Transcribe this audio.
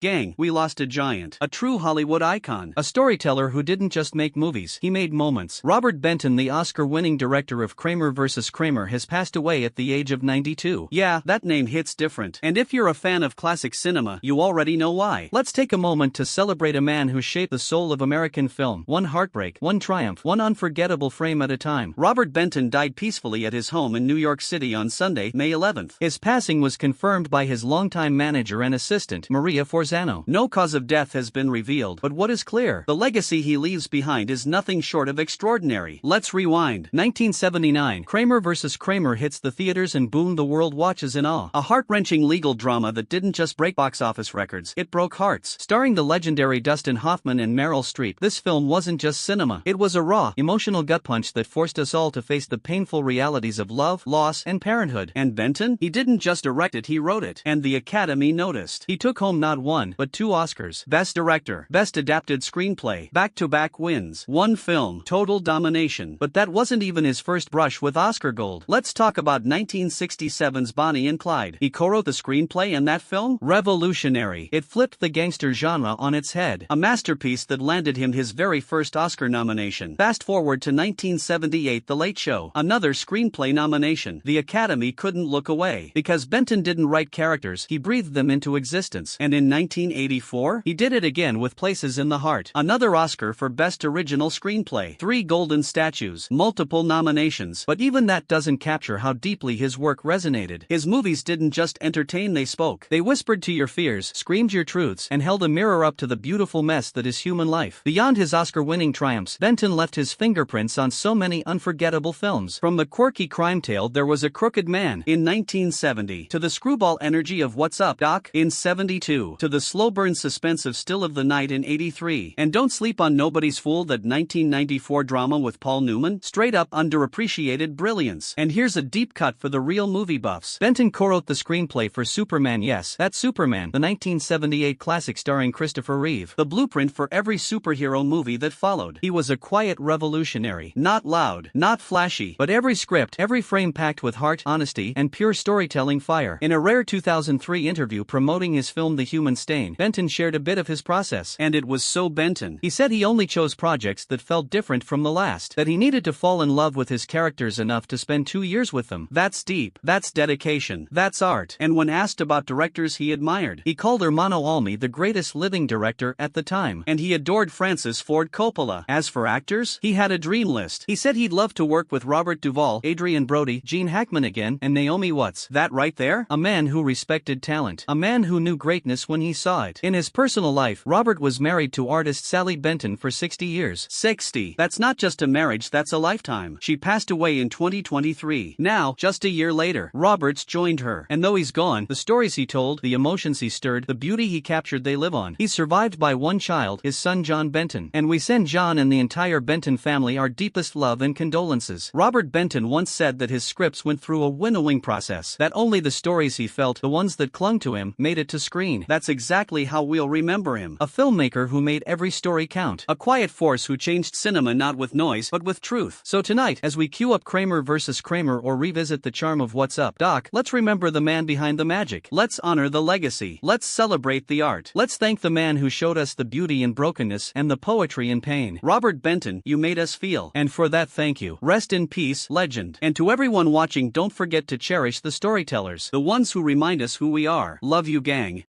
Gang, we lost a giant, a true Hollywood icon, a storyteller who didn't just make movies, he made moments. Robert Benton, the Oscar-winning director of Kramer vs. Kramer, has passed away at the age of 92. Yeah, that name hits different. And if you're a fan of classic cinema, you already know why. Let's take a moment to celebrate a man who shaped the soul of American film. One heartbreak, one triumph, one unforgettable frame at a time. Robert Benton died peacefully at his home in New York City on Sunday, May 11th. His passing was confirmed by his longtime manager and assistant, Maria Forzano. No cause of death has been revealed, but what is clear, the legacy he leaves behind is nothing short of extraordinary. Let's rewind. 1979, Kramer vs. Kramer hits the theaters and boom, the world watches in awe. A heart-wrenching legal drama that didn't just break box office records, it broke hearts. Starring the legendary Dustin Hoffman and Meryl Streep, this film wasn't just cinema. It was a raw, emotional gut punch that forced us all to face the painful realities of love, loss, and parenthood. And Benton? He didn't just direct it, he wrote it. And the Academy noticed. He took home not one, but 2 Oscars. Best Director, Best Adapted Screenplay, back-to-back wins. One film, total domination. But that wasn't even his first brush with Oscar gold. Let's talk about 1967's Bonnie and Clyde. He co-wrote the screenplay, and that film? Revolutionary. It flipped the gangster genre on its head. A masterpiece that landed him his very first Oscar nomination. Fast forward to 1978, The Late Show. Another screenplay nomination. The Academy couldn't look away. Because Benton didn't write characters, he breathed them into existence. And in 1984, he did it again with Places in the Heart. Another Oscar for Best Original Screenplay. 3 Golden Statues, multiple nominations. But even that doesn't capture how deeply his work resonated. His movies didn't just entertain, they spoke. They whispered to your fears, screamed your truths, and held a mirror up to the beautiful mess that is human life. Beyond his Oscar-winning triumphs, Benton left his fingerprints on so many unforgettable films. From the quirky crime tale There Was a Crooked Man in 1970, to the screwball energy of What's Up, Doc in 72, to the slow-burn suspense of Still of the Night in 83. And don't sleep on Nobody's Fool, that 1994 drama with Paul Newman, straight up underappreciated brilliance. And here's a deep cut for the real movie buffs. Benton co-wrote the screenplay for Superman, yes, that's Superman, the 1978 classic starring Christopher Reeve, the blueprint for every superhero movie that followed. He was a quiet revolutionary, not loud, not flashy, but every script, every frame packed with heart, honesty, and pure storytelling fire. In a rare 2003 interview promoting his film The Human Stain, Benton shared a bit of his process. And it was so Benton. He said he only chose projects that felt different from the last, that he needed to fall in love with his characters enough to spend 2 years with them. That's deep, that's dedication, that's art. And when asked about directors he admired, he called Ermanno Olmi the greatest living director at the time. And he adored Francis Ford Coppola. As for actors, he had a dream list. He said he'd love to work with Robert Duvall, Adrian Brody, Gene Hackman again, and Naomi Watts. That right there? A man who respected talent. A man who knew greatness when he saw it. In his personal life, Robert was married to artist Sally Benton for 60 years. 60. That's not just a marriage, that's a lifetime. She passed away in 2023. Now, just a year later, Robert's joined her. And though he's gone, the stories he told, the emotions he stirred, the beauty he captured, they live on. He's survived by one child, his son John Benton. And we send John and the entire Benton family our deepest love and condolences. Robert Benton once said that his scripts went through a winnowing process, that only the stories he felt, the ones that clung to him, made it to screen. That's exactly how we'll remember him. A filmmaker who made every story count. A quiet force who changed cinema not with noise, but with truth. So tonight, as we queue up Kramer vs. Kramer or revisit the charm of What's Up, Doc, let's remember the man behind the magic. Let's honor the legacy. Let's celebrate the art. Let's thank the man who showed us the beauty in brokenness and the poetry in pain. Robert Benton, you made us feel. And for that, thank you. Rest in peace, legend. And to everyone watching, don't forget to cherish the storytellers, the ones who remind us who we are. Love you, gang.